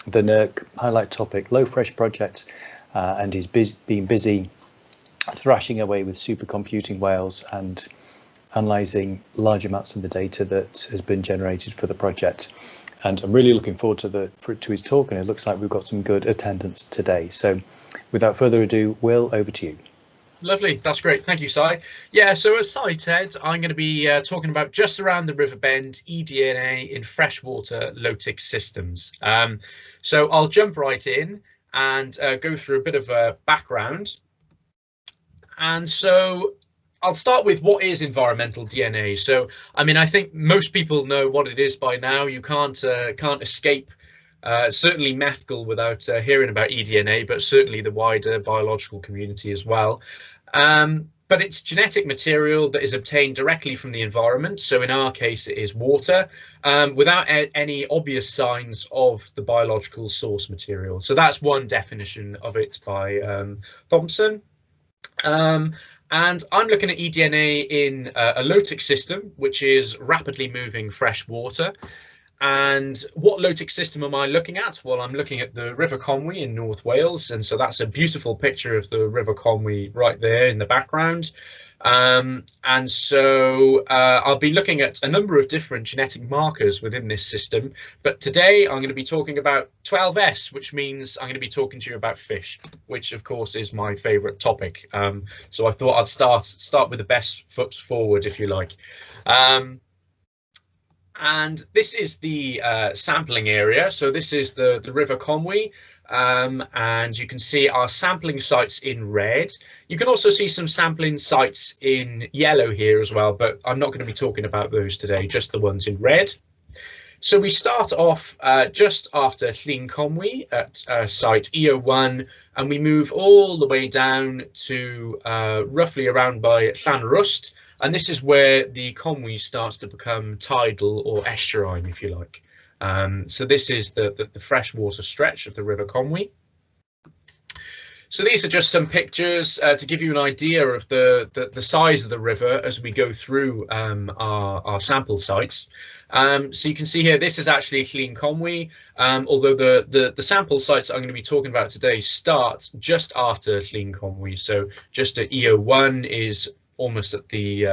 the NERC highlight topic, Low Fresh Project, and he's been busy thrashing away with supercomputing whales and analysing large amounts of the data that has been generated for the project. And I'm really looking forward to his talk, and it looks like we've got some good attendance today. So without further ado, Will, over to you. Lovely, that's great. Thank you, Si. Yeah, so as Si said, I'm going to be talking about just around the river bend, eDNA in freshwater lotic systems. So I'll jump right in and go through a bit of a background. And so I'll start with what is environmental DNA. So, I mean, I think most people know what it is by now. You can't escape certainly MEFGL without hearing about eDNA, but certainly the wider biological community as well. But it's genetic material that is obtained directly from the environment. So in our case, it is water, without any obvious signs of the biological source material. So that's one definition of it by Thompson. And I'm looking at eDNA in a lotic system, which is rapidly moving fresh water. And what lotic system am I looking at? Well, I'm looking at the River Conway in North Wales. And so that's a beautiful picture of the River Conway right there in the background. And so I'll be looking at a number of different genetic markers within this system. But today I'm going to be talking about 12S, which means I'm going to be talking to you about fish, which of course is my favorite topic. So I thought I'd start with the best foot forward, if you like. And this is the sampling area. So this is the River Conway. And you can see our sampling sites in red. You can also see some sampling sites in yellow here as well, but I'm not going to be talking about those today, just the ones in red. So we start off just after Llyn Conway at site EO1, and we move all the way down to roughly around by Llanrwst, and this is where the Conway starts to become tidal or estuarine, if you like. So this is the freshwater stretch of the River Conway. So these are just some pictures to give you an idea of the size of the river as we go through our sample sites. So you can see here, this is actually Llyn Conway, although the sample sites I'm going to be talking about today start just after Llyn Conway. So just at EO1 is almost at the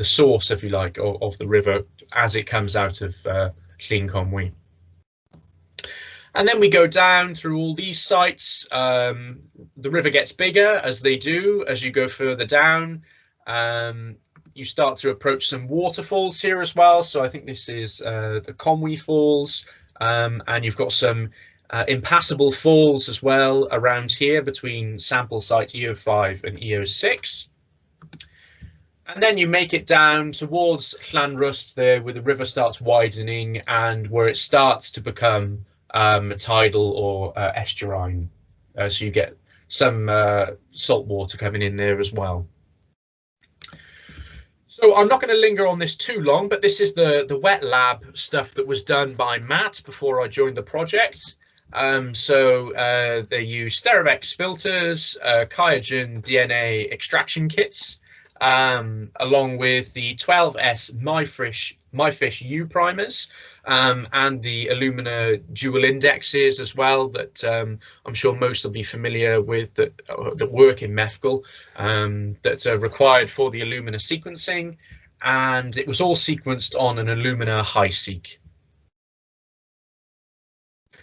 source, if you like, of the river as it comes out of Llyn Conway. And then we go down through all these sites. The river gets bigger, as they do as you go further down. You start to approach some waterfalls here as well. So I think this is the Conway Falls, and you've got some impassable falls as well around here between sample site EO5 and EO6. And then you make it down towards Llanrwst there, where the river starts widening and where it starts to become tidal or estuarine. So you get some salt water coming in there as well. So I'm not going to linger on this too long, but this is the wet lab stuff that was done by Matt before I joined the project. So they use Sterevex filters, Qiagen DNA extraction kits, along with the 12S MyFish U primers, and the Illumina dual indexes as well that I'm sure most will be familiar with that work in MEFGL, that are required for the Illumina sequencing, and it was all sequenced on an Illumina HiSeq.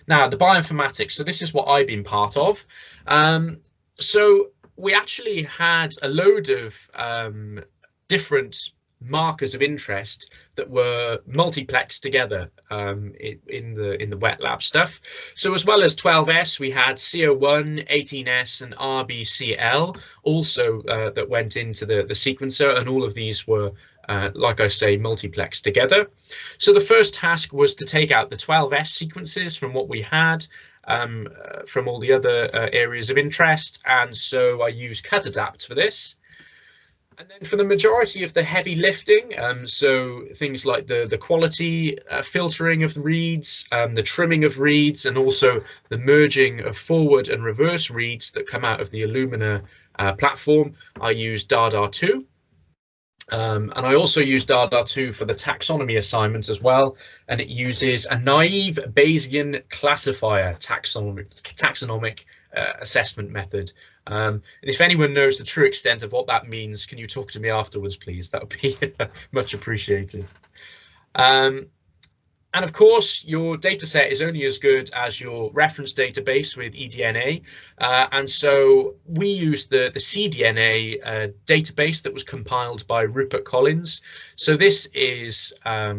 Now, the bioinformatics, so this is what I've been part of. So we actually had a load of different markers of interest that were multiplexed together in the wet lab stuff. So as well as 12S, we had CO1, 18S and RBCL also that went into the sequencer, and all of these were like I say, multiplexed together. So the first task was to take out the 12S sequences from what we had from all the other areas of interest, and so I used CutAdapt for this. And then for the majority of the heavy lifting, so things like the quality filtering of the reads, the trimming of reads, and also the merging of forward and reverse reads that come out of the Illumina platform, I used Dada2. And I also use Dada2 for the taxonomy assignment as well, and it uses a naive Bayesian classifier taxonomic assessment method. And if anyone knows the true extent of what that means, can you talk to me afterwards, please? That would be much appreciated. And of course, your data set is only as good as your reference database with eDNA. And so we used the cDNA database that was compiled by Rupert Collins. So this is a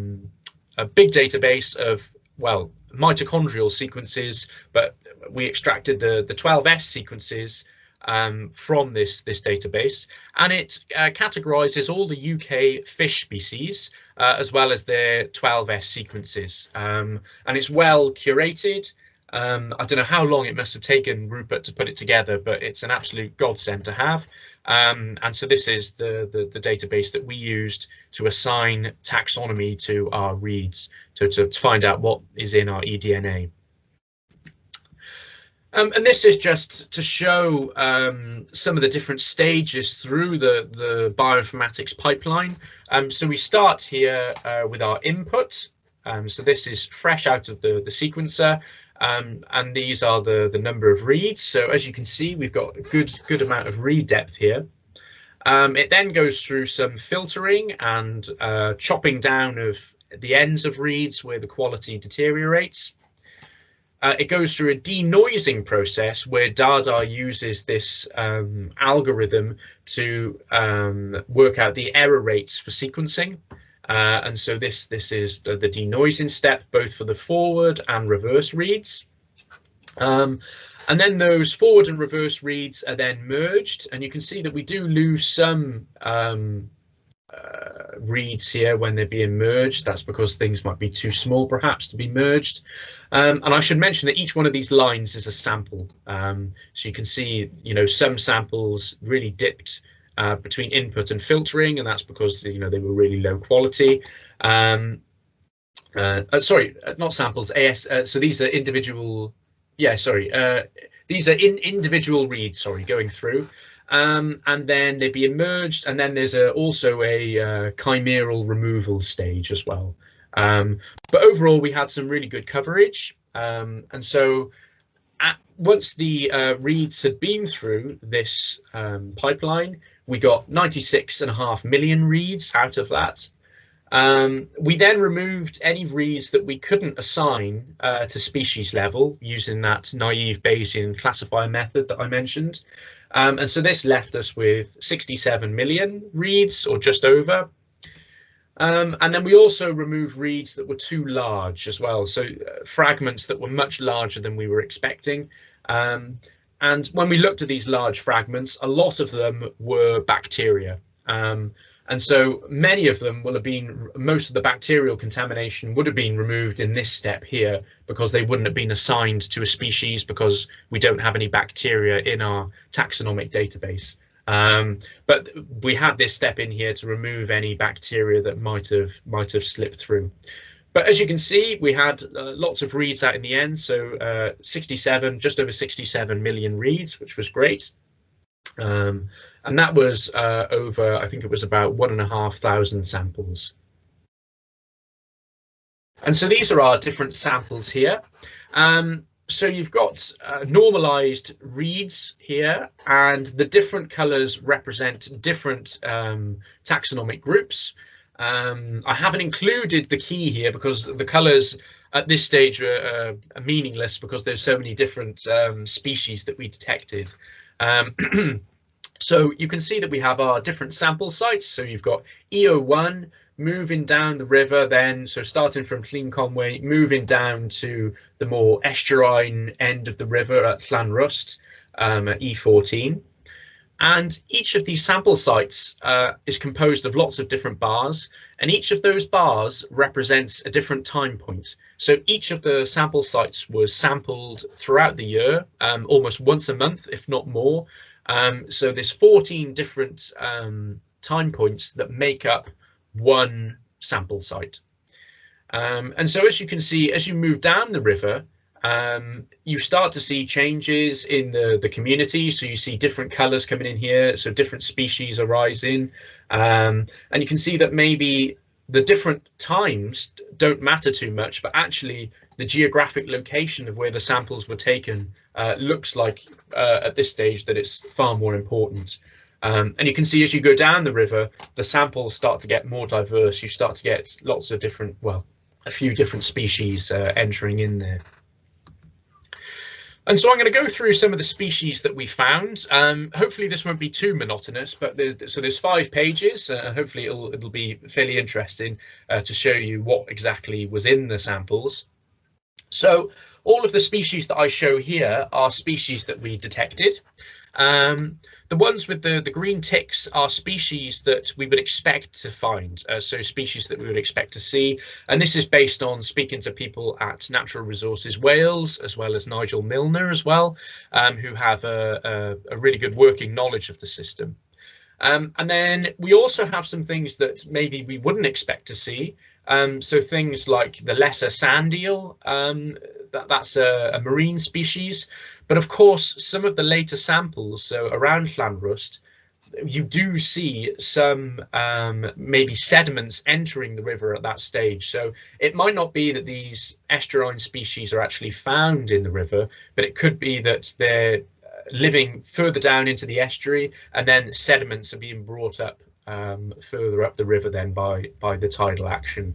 big database of, well, mitochondrial sequences, but we extracted the 12S sequences from this database, and it categorizes all the UK fish species as well as their 12S sequences, and it's well curated. I don't know how long it must have taken Rupert to put it together, but it's an absolute godsend to have. And so this is the database that we used to assign taxonomy to our reads, to find out what is in our eDNA. And this is just to show some of the different stages through the bioinformatics pipeline. So we start here with our input. So this is fresh out of the sequencer, and these are the number of reads. So as you can see, we've got a good amount of read depth here. It then goes through some filtering and chopping down of the ends of reads where the quality deteriorates. It goes through a denoising process where Dada uses this algorithm to work out the error rates for sequencing. And so this is the denoising step, both for the forward and reverse reads. And then those forward and reverse reads are then merged. And you can see that we do lose some reads here when they're being merged. That's because things might be too small perhaps to be merged. And I should mention that each one of these lines is a sample. So you can see, you know, some samples really dipped between input and filtering, and that's because, you know, they were really low quality. Sorry, not samples, so these are individual, these are individual reads, sorry, going through. And then they're being merged, and then there's also a chimeral removal stage as well. But overall, we had some really good coverage. And so once the reads had been through this pipeline, we got 96.5 million reads out of that. We then removed any reads that we couldn't assign to species level using that naive Bayesian classifier method that I mentioned. And so this left us with 67 million reads, or just over. And then we also removed reads that were too large as well, so fragments that were much larger than we were expecting. And when we looked at these large fragments, a lot of them were bacteria. And so many of them will have been, most of the bacterial contamination would have been removed in this step here, because they wouldn't have been assigned to a species, because we don't have any bacteria in our taxonomic database. But we had this step in here to remove any bacteria that might have slipped through. But as you can see, we had lots of reads out in the end. So 67, just over 67 million reads, which was great. And that was over, I think it was about 1,500 samples. And so these are our different samples here. So you've got normalized reads here, and the different colors represent different taxonomic groups. I haven't included the key here because the colors at this stage are meaningless, because there's so many different species that we detected. So you can see that we have our different sample sites. So you've got EO1 moving down the river, then, so starting from Clean Conway, moving down to the more estuarine end of the river at Llanrwst at E14. And each of these sample sites is composed of lots of different bars, and each of those bars represents a different time point. So each of the sample sites was sampled throughout the year, almost once a month, if not more. So there's 14 different time points that make up one sample site. And so as you can see, as you move down the river, you start to see changes in the community. So you see different colors coming in here, so different species arising. And you can see that maybe the different times don't matter too much, but actually the geographic location of where the samples were taken looks like at this stage that it's far more important. And you can see as you go down the river, the samples start to get more diverse. You start to get lots of different, well, a few different species entering in there. And so I'm going to go through some of the species that we found. Hopefully this won't be too monotonous, but there's 5 pages. Hopefully it'll be fairly interesting to show you what exactly was in the samples. So all of the species that I show here are species that we detected. The ones with the green ticks are species that we would expect to find, so species that we would expect to see. And this is based on speaking to people at Natural Resources Wales, as well as Nigel Milner as well, who have a really good working knowledge of the system. And then we also have some things that maybe we wouldn't expect to see. So things like the lesser sand eel, that's a marine species. But of course, some of the later samples, so around Llanrwst, you do see some maybe sediments entering the river at that stage. So it might not be that these estuarine species are actually found in the river, but it could be that they're living further down into the estuary, and then sediments are being brought up further up the river then by the tidal action.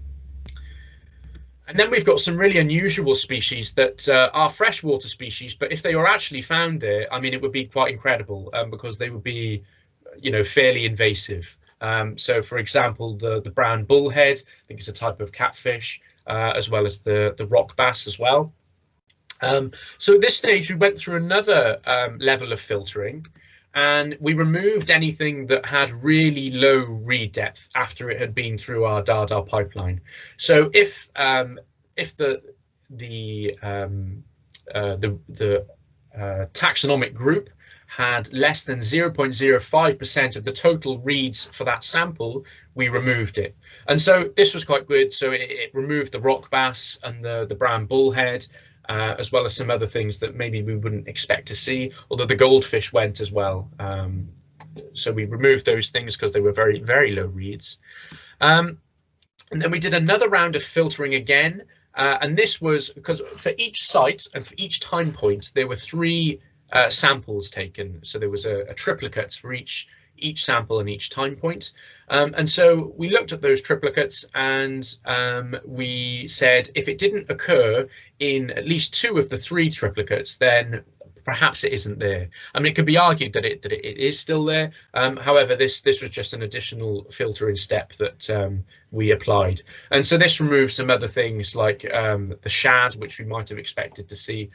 And then we've got some really unusual species that are freshwater species, but if they were actually found there, I mean, it would be quite incredible because they would be, you know, fairly invasive. So, for example, the brown bullhead, I think it's a type of catfish, as well as the rock bass as well. So at this stage, we went through another level of filtering, and we removed anything that had really low read depth after it had been through our Dardar pipeline. So if the taxonomic group had less than 0.05% of the total reads for that sample, we removed it. And so this was quite good. So it removed the rock bass and the brown bullhead, as well as some other things that maybe we wouldn't expect to see, although the goldfish went as well. So we removed those things because they were very, very low reads. And then we did another round of filtering again. And this was because for each site and for each time point, there were 3 samples taken. So there was a triplicate for each sample and each time point. And so we looked at those triplicates, and we said if it didn't occur in at least 2 of the 3 triplicates, then perhaps it isn't there. I mean, it could be argued that it is still there. However, this was just an additional filtering step that we applied. And so this removed some other things like the shad, which we might have expected to see,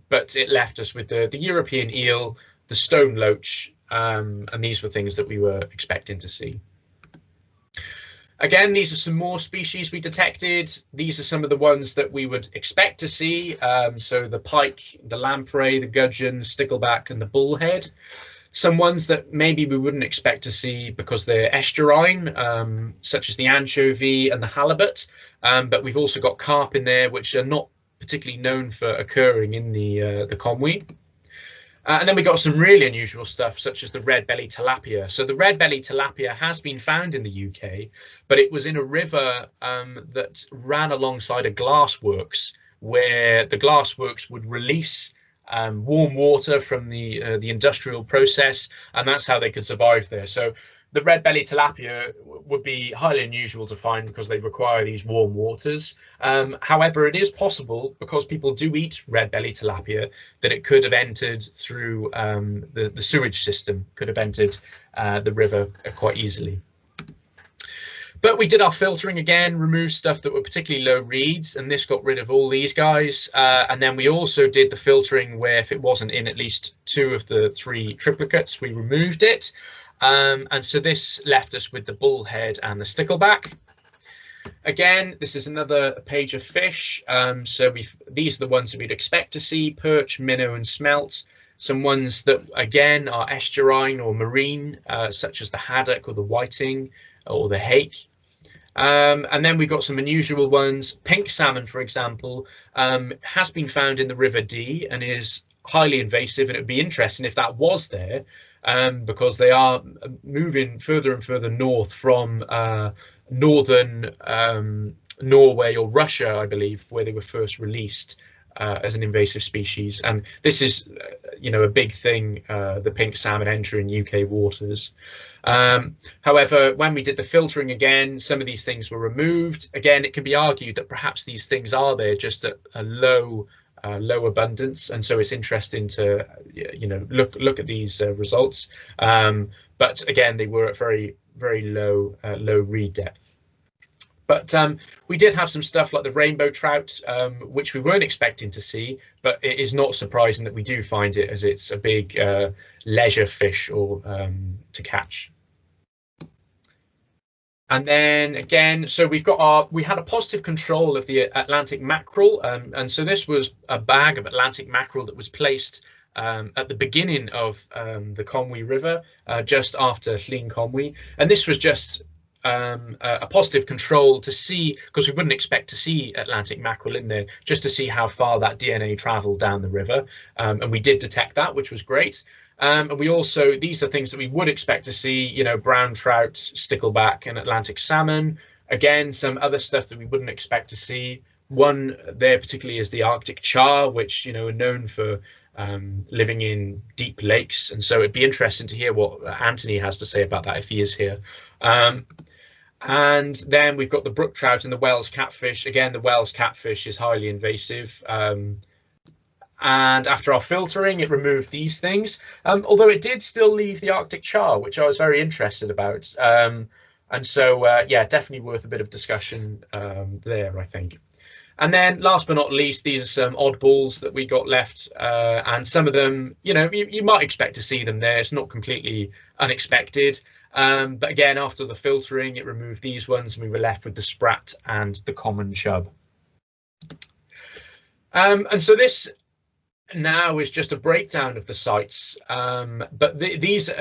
but it left us with the European eel, the stone loach, and these were things that we were expecting to see. Again, these are some more species we detected. These are some of the ones that we would expect to see. So the pike, the lamprey, the gudgeon, stickleback, and the bullhead. Some ones that maybe we wouldn't expect to see because they're estuarine, such as the anchovy and the halibut. But we've also got carp in there, which are not particularly known for occurring in the Conway. And then we got some really unusual stuff, such as the red-bellied tilapia. So the red-bellied tilapia has been found in the UK, but it was in a river that ran alongside a glassworks, where the glassworks would release warm water from the industrial process, and that's how they could survive there. So the red-bellied tilapia would be highly unusual to find because they require these warm waters. However, it is possible, because people do eat red-bellied tilapia, that it could have entered through the sewage system, could have entered the river quite easily. But we did our filtering again, removed stuff that were particularly low reads, and this got rid of all these guys. And then we also did the filtering where if it wasn't in at least 2 of the 3 triplicates, we removed it. And so this left us with the bullhead and the stickleback. Again, this is another page of fish. So these are the ones that we'd expect to see: perch, minnow, and smelt. Some ones that again are estuarine or marine, such as the haddock or the whiting or the hake. And then we've got some unusual ones. Pink salmon, for example, has been found in the River Dee and is highly invasive, and it would be interesting if that was there. because they are moving further and further north from northern Norway or Russia, I believe, where they were first released as an invasive species. And this is, a big thing, the pink salmon entering UK waters. However, when we did the filtering again, some of these things were removed. Again, it can be argued that perhaps these things are there just at a low abundance, and so it's interesting to look at these results. But again, they were at very low read depth. But we did have some stuff like the rainbow trout, which we weren't expecting to see, but it is not surprising that we do find it, as it's a big leisure fish or to catch. And then again, so we had a positive control of the Atlantic mackerel, and so this was a bag of Atlantic mackerel that was placed at the beginning of the Conway River, just after Llyn Conway, and this was just a positive control to see, because we wouldn't expect to see Atlantic mackerel in there, just to see how far that DNA traveled down the river, and we did detect that, which was great. And we also, these are things that we would expect to see, brown trout, stickleback, and Atlantic salmon. Again, some other stuff that we wouldn't expect to see. One there particularly is the Arctic char, which are known for living in deep lakes, and so it'd be interesting to hear what Anthony has to say about that if he is here. And then we've got the brook trout and the Wells catfish. Again, the Wells catfish is highly invasive. And after our filtering, it removed these things, although it did still leave the Arctic char, which I was very interested about. And so, yeah, definitely worth a bit of discussion there, I think. And then last but not least, these are some oddballs that we got left, and some of them, you might expect to see them there. It's not completely unexpected. But again, after the filtering, it removed these ones, and we were left with the sprat and the common chub. And so this now is just a breakdown of the sites, but this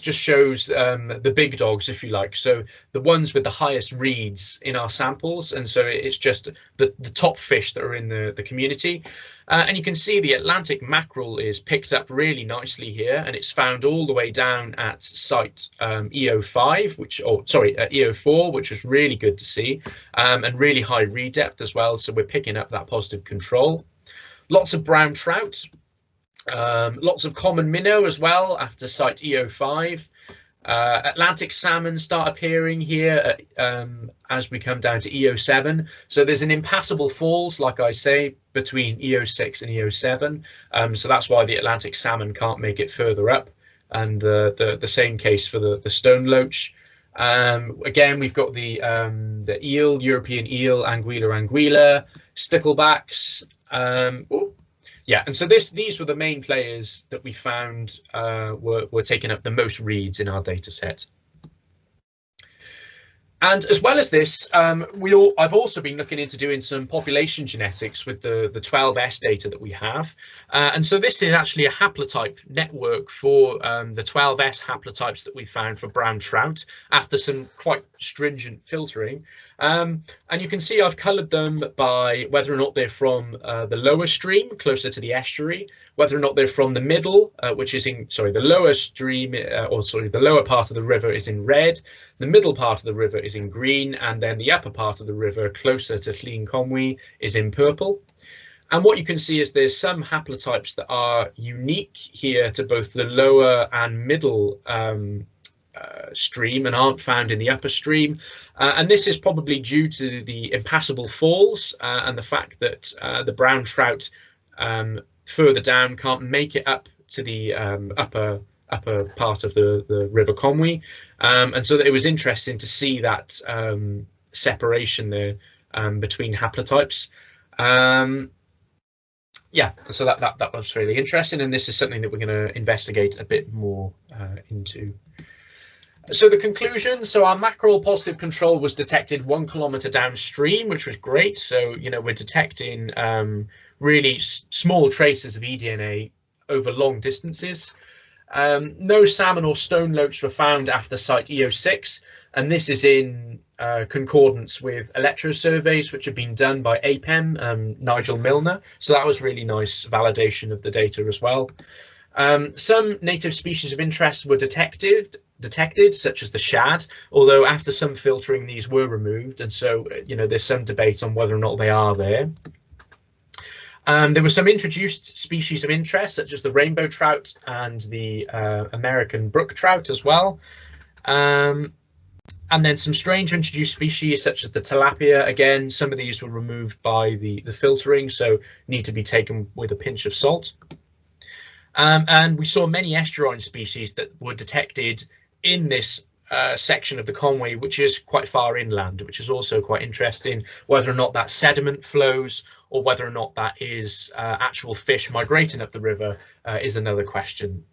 just shows the big dogs, if you like, so the ones with the highest reads in our samples, and so it's just the top fish that are in the community. And you can see the Atlantic mackerel is picked up really nicely here, and it's found all the way down at site EO5, EO4, which was really good to see, and really high read depth as well, so we're picking up that positive control. Lots of brown trout, lots of common minnow as well after site EO5. Atlantic salmon start appearing here as we come down to EO7. So there's an impassable falls, like I say, between EO6 and EO7. So that's why the Atlantic salmon can't make it further up. And the same case for the stone loach. Again, we've got the eel, European eel, anguilla, sticklebacks. Yeah, and so these were the main players that we found were taking up the most reads in our data set. And as well as this, I've also been looking into doing some population genetics with the 12S data that we have. And so this is actually a haplotype network for the 12S haplotypes that we found for brown trout after some quite stringent filtering. And you can see I've coloured them by whether or not they're from the lower stream, closer to the estuary, whether or not they're from the middle, which is in, the lower stream, the lower part of the river is in red, the middle part of the river is in green, and then the upper part of the river, closer to Llyn Conway, is in purple. And what you can see is there's some haplotypes that are unique here to both the lower and middle stream and aren't found in the upper stream, and this is probably due to the impassable falls and the fact that the brown trout further down can't make it up to the upper part of the River Conway, and so it was interesting to see that separation there between haplotypes. Yeah, so that was really interesting, and this is something that we're going to investigate a bit more into. So the conclusion, so our mackerel positive control was detected 1 kilometre downstream, which was great. So, we're detecting really small traces of eDNA over long distances. No salmon or stone loach were found after site EO6, and this is in concordance with electrosurveys which have been done by APEM, Nigel Milner. So that was really nice validation of the data as well. Some native species of interest were detected, such as the shad, although after some filtering these were removed, and so there's some debate on whether or not they are there. There were some introduced species of interest, such as the rainbow trout and the American brook trout as well. And then some strange introduced species, such as the tilapia. Again, some of these were removed by the filtering, so need to be taken with a pinch of salt. And we saw many estuarine species that were detected in this section of the Conway, which is quite far inland, which is also quite interesting. Whether or not that sediment flows or whether or not that is actual fish migrating up the river is another question.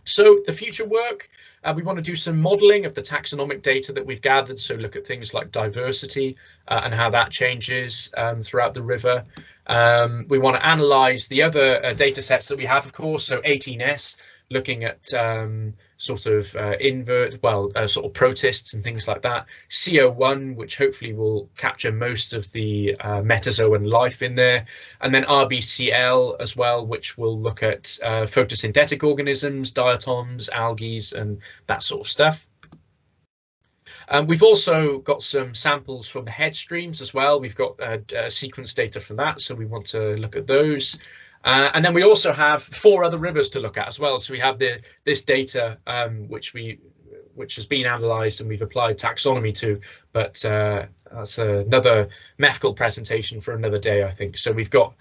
So the future work, we want to do some modelling of the taxonomic data that we've gathered, so look at things like diversity and how that changes throughout the river. We want to analyse the other data sets that we have, of course, so 18S, looking at sort of sort of protists and things like that. CO1, which hopefully will capture most of the metazoan life in there, and then RBCL as well, which will look at photosynthetic organisms, diatoms, algae, and that sort of stuff. We've also got some samples from the head streams as well. We've got sequence data from that, so we want to look at those. And then we also have 4 other rivers to look at as well. So we have this data which has been analysed and we've applied taxonomy to, but that's another MEFCL presentation for another day, I think. So we've got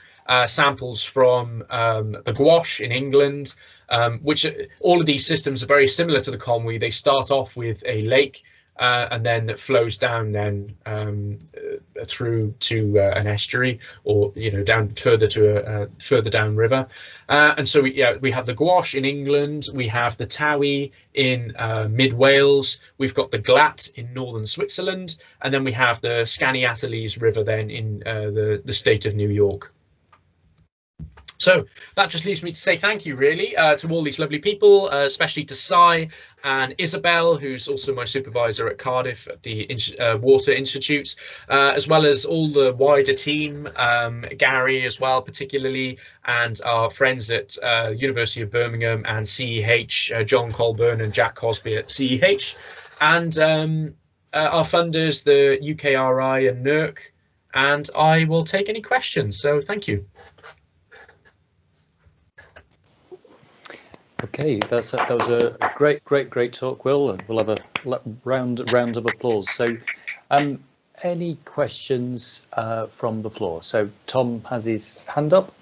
samples from the Gouache in England, which all of these systems are very similar to the Conway. They start off with a lake and then that flows down then through to an estuary, or down further to a further down river. And so we have the Gouache in England, we have the Towie in mid Wales, we've got the Glat in northern Switzerland, and then we have the Skaneateles River then in the state of New York. So that just leaves me to say thank you, really, to all these lovely people, especially to Sai and Isabel, who's also my supervisor at Cardiff at the Water Institute, as well as all the wider team, Gary as well, particularly, and our friends at University of Birmingham and CEH, John Colburn and Jack Cosby at CEH, and our funders, the UKRI and NERC, and I will take any questions. So thank you. Okay, that was a great talk, Will, and we'll have a round of applause. So, any questions from the floor? So Tom has his hand up.